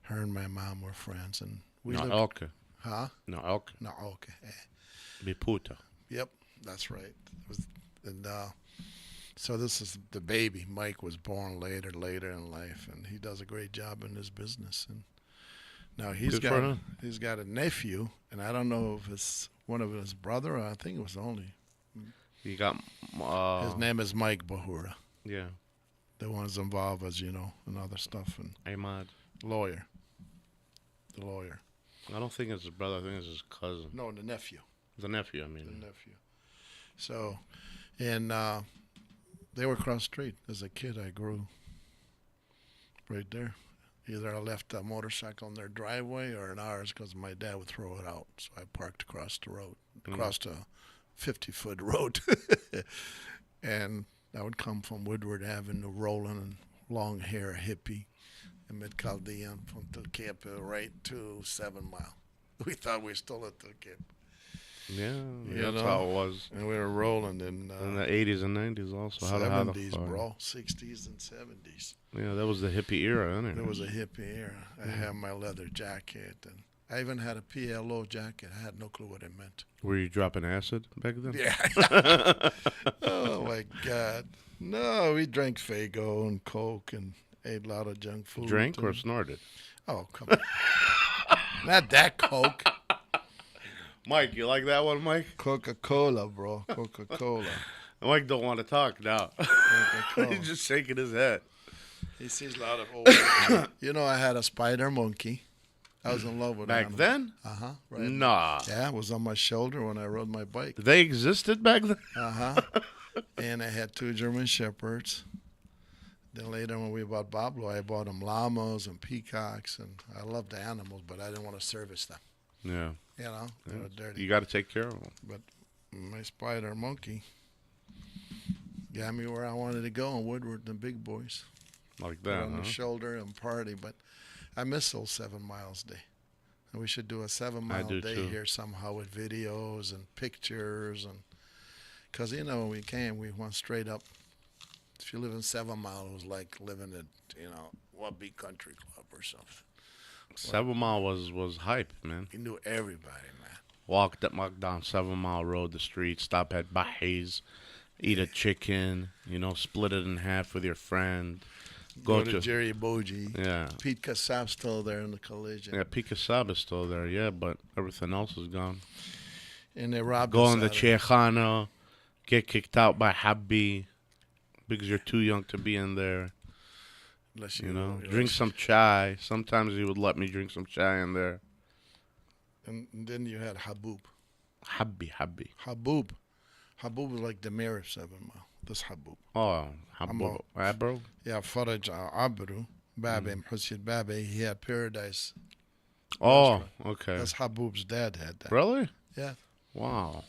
Her and my mom were friends. And we Elke. Huh? No, Elke. No, Elke. Biputa. Yep, that's right. So this is the baby. Mike was born later in life, and he does a great job in his business. And now he's got a nephew, and I don't know if it's one of his brother. Or I think it was only. He got. His name is Mike Bahura. Yeah. The ones involved, as you know, and other stuff. And Ahmad. Lawyer. The lawyer. I don't think it's his brother. I think it's his cousin. No, the nephew. The nephew, I mean. The nephew. So, and They were across the street. As a kid, I grew right there. Either I left a motorcycle in their driveway or in ours because my dad would throw it out. So I parked across the road, across a 50-foot road. And I would come from Woodward Avenue rolling and long hair hippie in Mid-Chaldean from Tulkepa right to 7 Mile. We thought we stole it Tulkepa. Yeah, that's how it was. And we were rolling in the 80s and 90s also. 70s, bro. 60s and 70s. Yeah, that was the hippie era, isn't it? It was a hippie era. I had my leather jacket, and I even had a PLO jacket. I had no clue what it meant. Were you dropping acid back then? Yeah. Oh, my God. No, we drank Faygo and Coke and ate a lot of junk food. Drank or snorted? Oh, come on. Not that Coke. Mike, you like that one, Mike? Coca-Cola, bro. Coca-Cola. Mike don't want to talk now. He's just shaking his head. He sees a lot of old. You know, I had a spider monkey. I was in love with back then? Uh-huh. Right. Nah. Yeah, it was on my shoulder when I rode my bike. They existed back then? Uh-huh. And I had 2 German Shepherds. Then later when we bought Pablo, I bought him llamas and peacocks, and I loved the animals, but I didn't want to service them. Yeah. You know, they were dirty. You got to take care of them. But my spider monkey got me where I wanted to go in Woodward, the big boys. Like that, on the shoulder and party, but I miss those 7 miles day. And we should do a 7-mile day here somehow with videos and pictures, and because you know when we came, we went straight up. If you live in 7 Mile, it was like living at Wabee Country Club or something. 7 Mile was hype, man. You knew everybody, man. Walk down 7 Mile Road, the street, stop at Bahi's, eat a chicken, split it in half with your friend. Go to Jerry Boji. Yeah. Pete Kassab's still there in the collision. Yeah, Pete Kassab is still there, yeah, but everything else is gone. And they robbed Go us in the out of it. Cheikhana, get kicked out by Habbi because you're too young to be in there. Unless Drink some chai. Sometimes he would let me drink some chai in there. And then you had Habub. Habbi. Habub was like the mayor of 7 Mile. This Habub. Oh, Habub. Abro? Yeah, Faraj Abru. Babe, Hussein Babe, he had Paradise. Oh, okay. That's Habub's dad had that. Really? Yeah. Wow.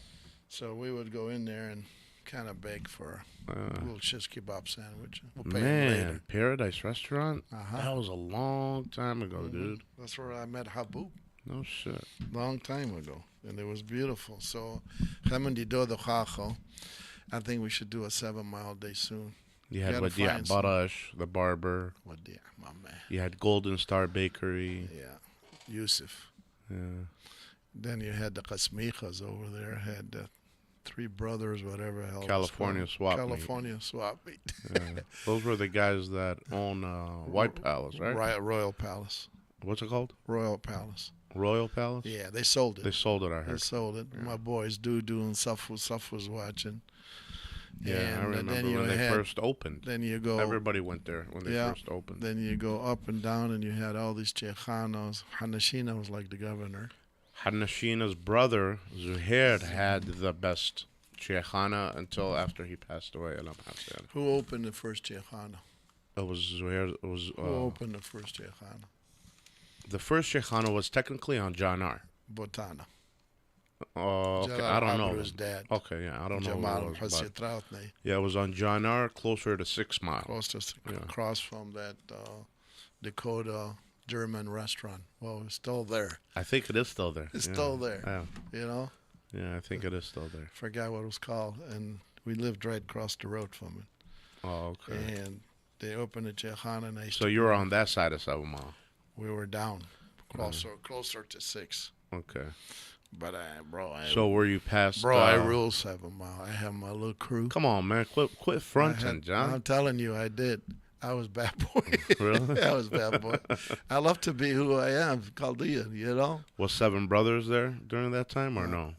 So we would go in there and kind of beg for a little shish kebab sandwich. We'll pay him Man, later. Paradise Restaurant? Uh-huh. That was a long time ago, dude. That's where I met Habub. No shit. Long time ago. And it was beautiful. So, I think we should do a 7 Mile day soon. You had Wadia Barash, the barber. Wadia, my man. You had Golden Star Bakery. Yeah. Yusuf. Yeah. Then you had the Kasmichas over there. Had the 3 brothers, whatever hell. California Swap Meet. California Swap Meet. Yeah. Those were the guys that own White Palace, right? Royal Palace. What's it called? Royal Palace. Royal Palace? Yeah, they sold it. They sold it, I heard. They sold it. Yeah. My boys, Dudu and Suf was watching. Yeah, and I remember then when they first opened. Then you go. Everybody went there when they first opened. Then you go up and down, and you had all these Cheikhanos. Hanashina was like the governor. Hanashina's brother, Zuhair, had the best Cheikhana until after he passed away. Who opened the first Cheikhana? It was Zuhair. Who opened the first Cheikhana? The first Cheikhana was technically on John R. Botana. Oh, okay. I don't know. His dad. Okay, yeah, I don't know. What yeah, it was on John R. Closer to 6 Mile. Across from that Dakota German restaurant. Well, it's still there. I think it is still there. It's still there. Yeah. You know? Yeah, I think it is still there. Forgot what it was called, and we lived right across the road from it. Oh, okay. And they opened a Cheikhana. So you were on that side of 7 Mile? We were down, closer to 6. Okay. But so were you past? I rule 7 Mile. I have my little crew. Come on, man, quit fronting, John. I'm telling you, I did. I was bad boy. Really? I was bad boy. I love to be who I am, Chaldean. You know. Was 7 Brothers there during that time or no?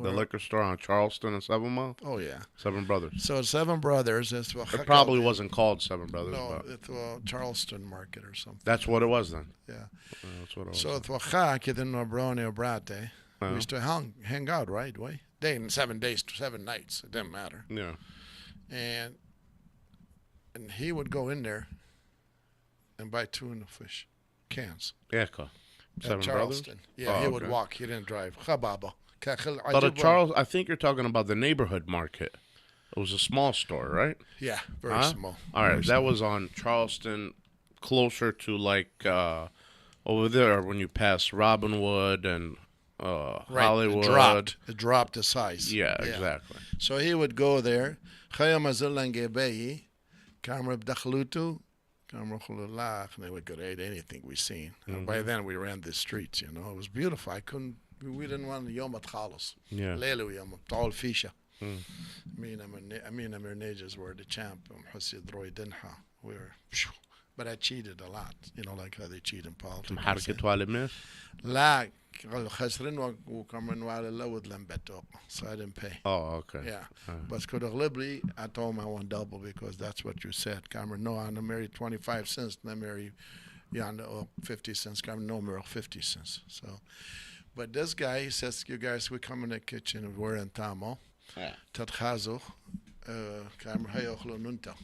The liquor store on Charleston and 7 Mile? Oh, yeah. 7 Brothers. So 7 Brothers. It probably wasn't called 7 Brothers. No, but it's Charleston Market or something. That's what it was then? Yeah. That's what it was. So it's Wachak, then Nobrone Obrate. We used to hang out, right? 7 days to 7 nights. It didn't matter. Yeah. And And he would go in there and buy tuna fish cans. Echo. At Charleston. Yeah, he would walk. He didn't drive. Khababa. But at Charles, I think you're talking about the neighborhood market. It was a small store, right? Yeah, very small. All right, that was on Charleston, closer to like over there when you pass Robinwood and Hollywood. It dropped the size. Yeah, exactly. So he would go there. Camera b'dakhlutu, camera khululach, and they would go to eat anything we seen. And by then we ran the streets, you know. It was beautiful. We didn't want yom khalas. Yeah. Leilu yom ta'al fisha. Amina Mirnages were the champ. Hussein Roy Dinha. But I cheated a lot, you know, like how they cheat in politics. لا خسرين وكمان وعلى لود لم بتوق, so I didn't pay. Oh, okay. Yeah. But could have I told him I want double because that's what you said. Cameron, no, I'm married 25 cents. I marry, 50 cents. Cameron, no, marry 50 cents. So, but this guy, he says, you guys, we come in the kitchen and we're in Tamo. Tatchazo, Cameron, hayochlo nunta.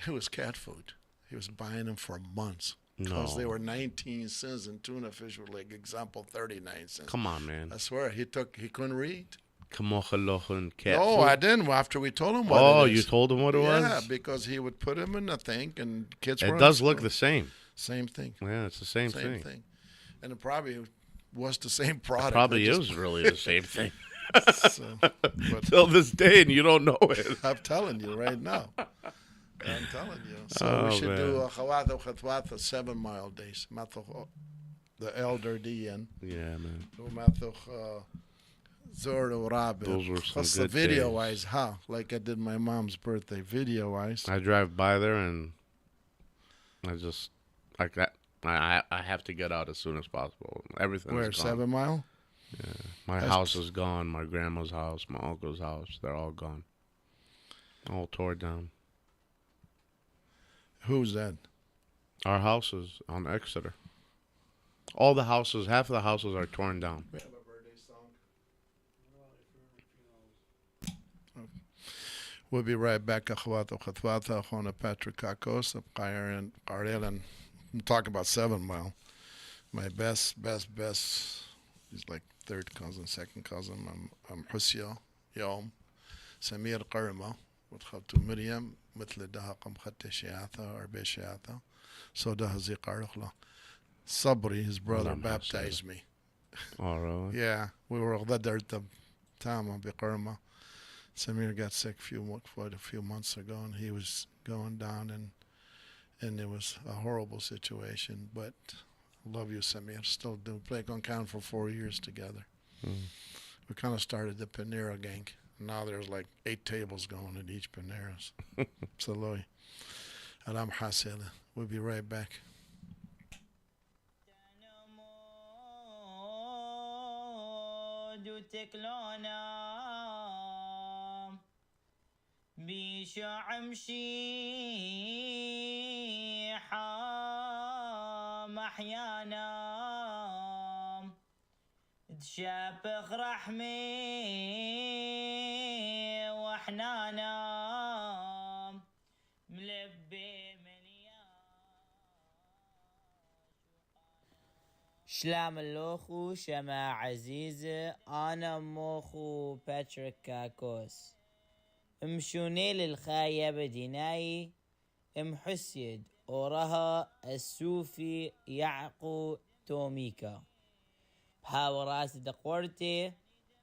It was cat food. He was buying them for months. Because they were 19 cents and tuna fish were like example 39 cents. Come on, man. I swear, he couldn't read. No, I didn't. After we told him what it is. You told him what it was? Yeah, because he would put them in the thing and kids were It does look the same. Same thing. Yeah, it's the same thing. And it probably was the same product. It probably is really the same thing. But till this day, and you don't know it. I'm telling you right now. I'm telling you. So we should do a Khawatha Khatwatha 7 mile days. The elder DN. Yeah, man. Zia Oram. Those were some good video days. wise, like I did my mom's birthday video wise. I drive by there and I just like that. I have to get out as soon as possible. Everything's Where, gone. 7 Mile? Yeah. My house is gone. My grandma's house, my uncle's house, they're all gone. All tore down. Who's that? Our houses on Exeter. All the houses, half of the houses are torn down. We have a birthday song. We'll be right back. Akhwata Patrick Kakos of and Qarel. I'm talking about 7 Mile. My best, he's like third cousin, second cousin. I'm Hussein Yom, Samir Qarma, وتخبطوا مريم مثل ده قم خدت شياثة or بشياثة. So ده زي قارخلا. Sabri, his brother, baptized me. Oh, really? Yeah, we were غدرت تاما بقرمة. Samir got sick quite a few months ago, and he was going down, and it was a horrible situation. But love you, Samir. Still do play on count for 4 years together. We kind of started the Panera gang. Now there's like 8 tables going at each Panera's. Saloi. Alam Hasela. We'll be right back. تشابخ رحمي وحنانا ملبي شلام اللوخو شما عزيزة أنا موخو باتريك كاكوس مشوني للخاية بديناي محسيد ورها السوفي يعقو توميكا بحاوراس دقورتي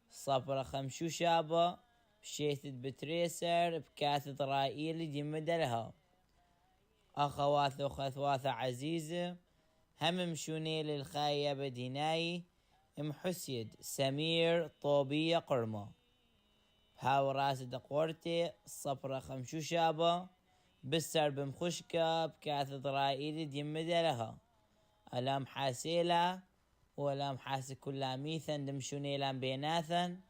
صفرة خمشو شابة بشيثت بتريسر بكاثة رائيل دي مدلها أخوات وخثواث عزيزة هم مشوني للخاية بديناي محسيد سمير طوبية قرمة بحاوراس دقورتي صفرة خمشو شابة بسر بمخشكة بكاثة رائيل دي مدلها ألام حاسيلة ولا محاس كلا ميثا دمشوني لان بيناثا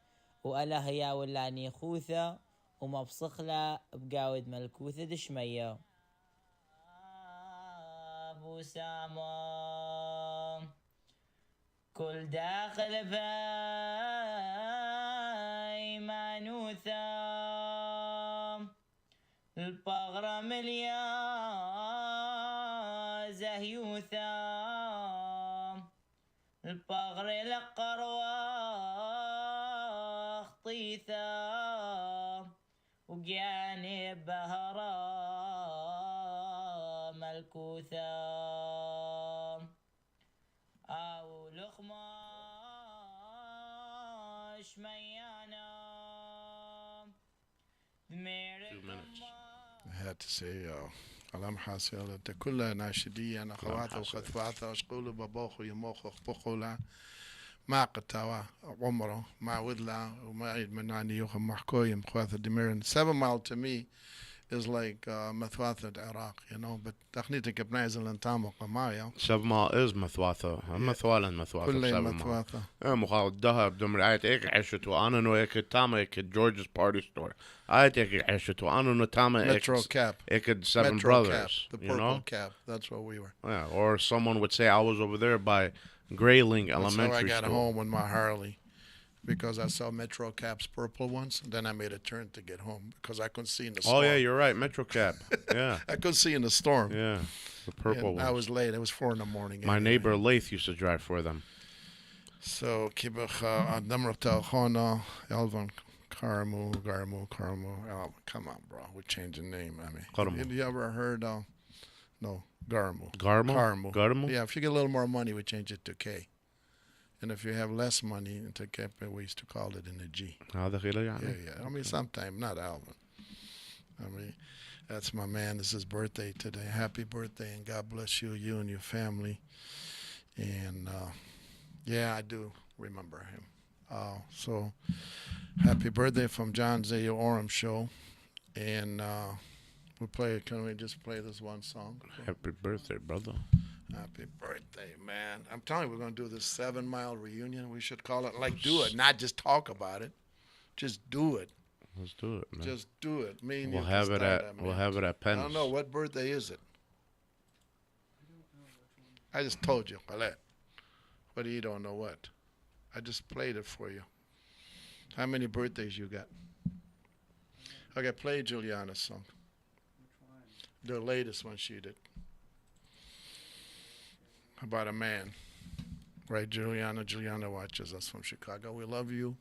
وألا هيا ولا نيخوثا وما بصخلا بقاود ملكوثة دشمية أبو ساما كل داخل في مانوثا البغرة عامل يا زهيوثا البغر القروة خطيثة وجاني بهرة ملكوثة أو لخماش ميانا 2 minutes. I had to say, كلام حاصل انت كلها ناشدية انا خواتها وخطفاتها اشقولوا بابوخو يموخو خبوخولا ما قتاوا عمره ما ودلا وما عيد مناني يوخم محكوي مخواث الدميرن 7 mile to me is like مثواثة Iraq, you know, but تخنيتك بنايزل انتامو قمايا 7 mile is مثواثة مثوالا مثواثة كلها مثواثة مخال الذهب دمر آيت ايك عشت وانا نو ايك تاما ايك جورج's party store آيت ايك عشت وانا نو تاما ايك Metro Cap ايك 7 Metro brothers Cap, the you purple know cap, that's what we were. Yeah, or someone would say I was over there by Grayling That's Elementary how I got School. home with my Harley, because I saw Metro Cap's purple ones, and then I made a turn to get home because I couldn't see in the storm. Oh yeah, you're right, Metro Cap. Yeah, I couldn't see in the storm. yeah, the purple And ones. I was late. It was 4 in the morning. My anyway. neighbor Lath used to drive for them. So kibach number Telchona, Elvan Karmu. Oh, come on, bro. We changed the name. I mean, Karmu. have you ever heard? No, Garmu. Garmu. Yeah, if you get a little more money, we change it to K. And if you have less money into K, we used to call it in the G. هذا خيله Yeah, يعني. yeah. I mean, sometime, not Alvin. I mean, that's my man. This is his birthday today. Happy birthday, and God bless you, you and your family. And yeah, I do remember him. So happy birthday from John Zia Oram show. And can we just play this one song? Happy birthday, brother. Happy birthday, man. I'm telling you, we're going to do this 7 mile reunion. We should call it, do it, not just talk about it. Just do it. Let's do it, man. Just do it. Me and We'll you have can it start at that, we'll man. have it at I Penn's. don't know. What birthday is it? I just told you, Khaled. But you don't know what. I just played it for you. How many birthdays you got? Okay, play Juliana's song. The latest one she did. About a man. Right, Juliana? Juliana watches us from Chicago. We love you.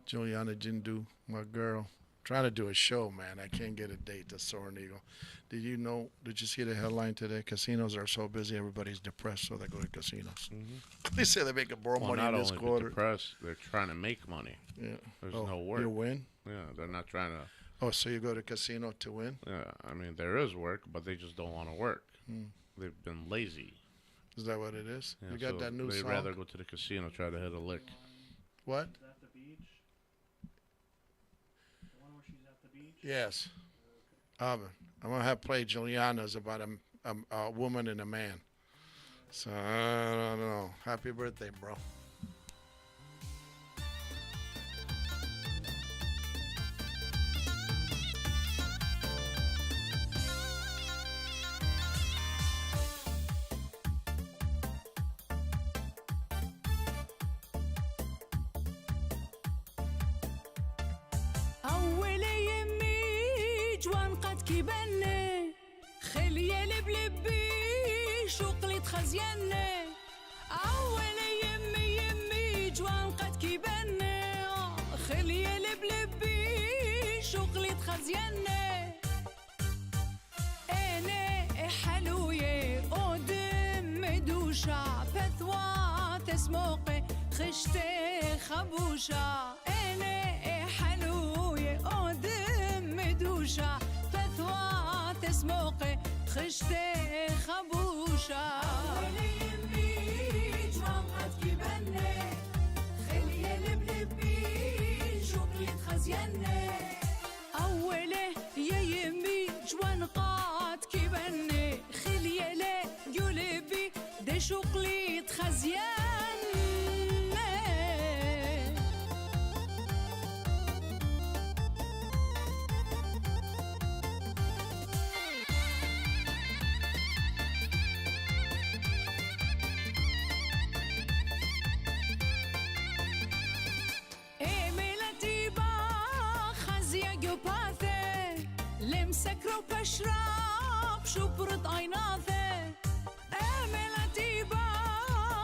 Juliana Jindu, my girl. Trying to do a show, man. I can't get a date to Soaring Eagle. Did you see the headline today? Casinos are so busy, everybody's depressed, so they go to casinos. Mm-hmm. They say they make more money in this not quarter. only depressed, they're trying to make money. Yeah. There's no work. You win? Yeah, they're not trying to. Oh, so you go to casino to win? Yeah, I mean, there is work, but they just don't want to work. They've been lazy. Is that what it is? Yeah, You got so that new they'd song? rather go to the casino, try to hit a lick. What? Is that the beach? The one where she's at the beach? Yes. I'm going to have play Juliana's about a woman and a man. So, I don't know. Happy birthday, bro. أول يمي جوان قد كيبني خليل بلبي شوقلي تخزيني أول يمي جوان قد كيبني خليل بلبي شوقلي تخزيني أنا حلوية قدم مدوشة بثوة تسموقي خشتي خبوشة أنا حلوية قدم مدوشة بثوة تسموقي خشتي خبوشة أولي يمي جوان قد كيبني خليل بلبي شوقلي تخزيني أولي يا يمي جوان قد كيبني خليل يلبي دي شوقلي تخزيني لمسكرة وبشرب شبرة عيناثة أملتي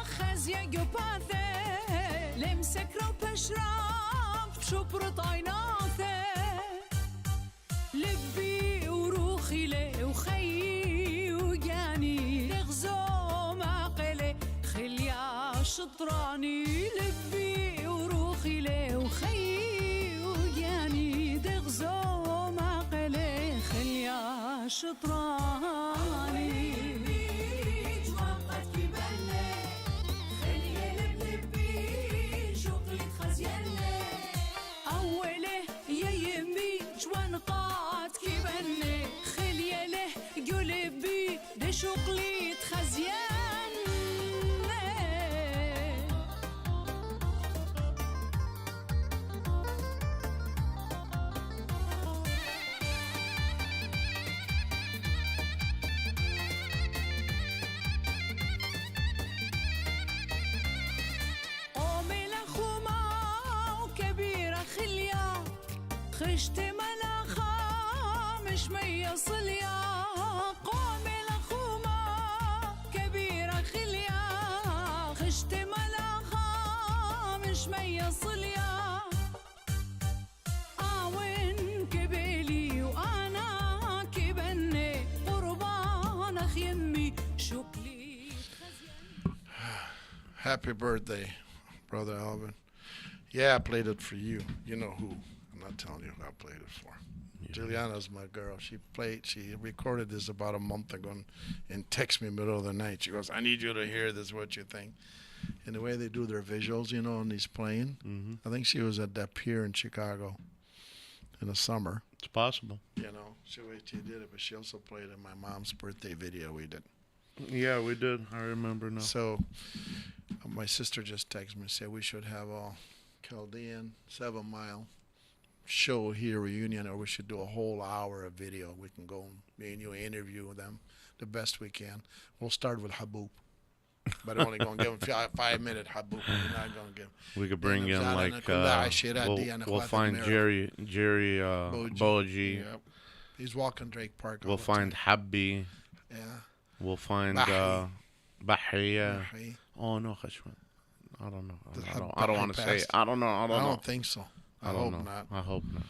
خزية جباثة لمسكرة وبشرب شبرة عيناثة لبي وروخي لي وخيي وجاني تغزو معقلي خليا شطراني لبي وروخي لي وخيي وجاني تغزو معقلي خليا شطراني شغلي تخزيان قومي لخوما وكبيرة خليا خشت ملاخا مش ميصل يا قومي ميصل يا آوين كبيلي وأنا كبني قربان أخ يمي شكلي Happy birthday, Brother Alvin. Yeah, I played it for you. You know who. I'm not telling you who I played it for. Yeah. Juliana's my girl. She recorded this about a month ago and texted me middle of the night. She goes, I need you to hear this, what you think. And the way they do their visuals, you know, on these playing. I think she was at that pier in Chicago in the summer. It's possible. You know, she did it, but she also played in my mom's birthday video we did. Yeah, we did. I remember now. So my sister just texted me and said we should have a Chaldean 7 Mile show here, reunion, or we should do a whole hour of video. We can go, me and you, interview them the best we can. We'll start with Habub. But I'm only going to give him 5-minute Habub. We're not going to give him. We could bring in like, we'll find Jerry Boji. Yep. He's walking Drake Park. We'll find Habbi. Yeah. We'll find Bahia. Oh, no, Khashwan. I don't know. I don't want to say it. I don't know. I don't think so. I hope not. I hope not.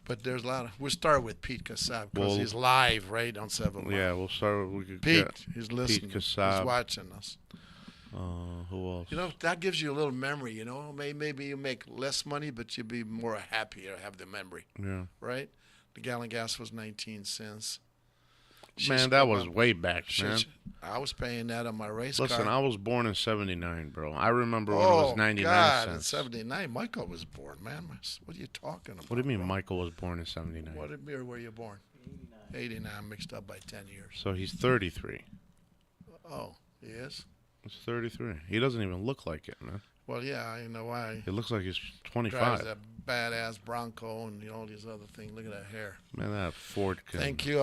But there's a lot of. We'll start with Pete Kassab because he's live, right, on 7 Mile. Yeah, we'll start. We could Pete, he's listening. Pete Kassab. He's watching us. Who else? You know, that gives you a little memory, you know. Maybe you make less money, but you'll be more happy to have the memory. Yeah. Right? The gallon gas was 19 cents. Man, that was way back, man. I was paying that on my race car. Listen, I was born in 79, bro. I remember when it was 99 God, cents. In 79, Michael was born, man. What are you talking about? What do you mean bro? Michael was born in 79? What year were you born? 89. 89, mixed up by 10 years. So he's 33. Oh, he is? He's 33. He doesn't even look like it, man. Well, yeah, you know why. He looks like he's 25. Drives that badass Bronco and all these other things. Look at that hair. Man, that Ford can. Thank you.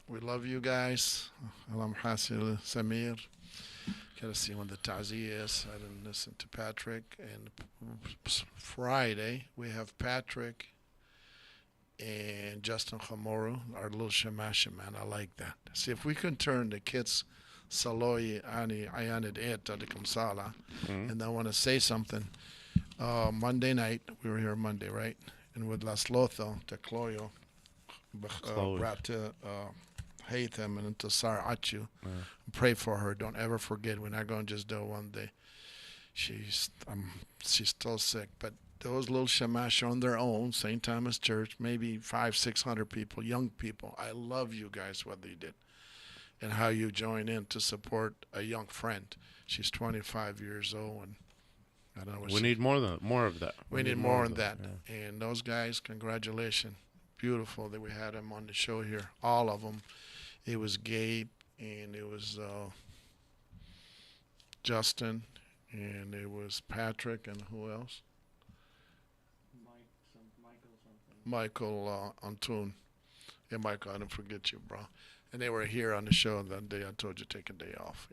We love you guys. Alam Hasil Samir. Gotta see when the Tazi is. I didn't listen to Patrick. And Friday, we have Patrick and Justin Chamoru, our little Shemasha, man. I like that. See, if we can turn the kids Saloy Ani Ayanid Eta de Kamsala, and I want to say something. Monday night, we were here Monday, right? And with Las Lotho, to Cloyo, brought to Haitham and to Sar Achu. Pray for her. Don't ever forget. We're not going to just do it one day. She's still sick, but those little shamash on their own, St. Thomas Church, maybe 500-600 people, young people. I love you guys, what they did, and how you join in to support a young friend. She's 25 years old, and I don't know. We need more of that. We need more of that. Yeah. And those guys, congratulations. Beautiful that we had them on the show here. All of them. It was Gabe, and it was Justin, and it was Patrick, and who else? Michael Antun. Yeah, Michael, I didn't forget you, bro. And they were here on the show that day. I told you take a day off,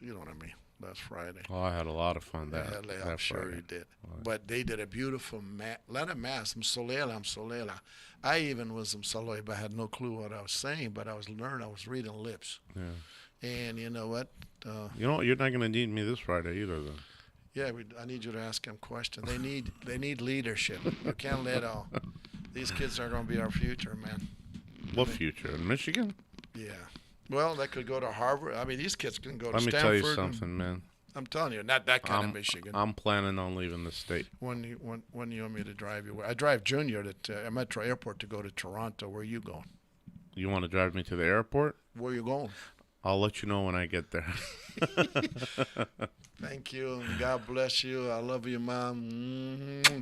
you know what I mean. Last Friday. Oh, I had a lot of fun that I'm sure you did. Oh, But they did a beautiful lot of mass. Msolela. I even was Msoloi, but I had no clue what I was saying. But I was learning. I was reading lips. Yeah. And you know what? You know what? You're not going to need me this Friday either, then. Yeah, I need you to ask them questions. They need leadership. You can't let all. These kids are going to be our future, man. What future? In Michigan? Yeah. Well, they could go to Harvard. I mean, these kids can go to Let me Stanford. tell you something, man. I'm telling you, not that kind of Michigan. I'm planning on leaving the state. When you want me to drive you? I drive Junior to Metro Airport to go to Toronto. Where are you going? You want to drive me to the airport? Where are you going? I'll let you know when I get there. Thank you. God bless you. I love you, Mom. Mm-hmm.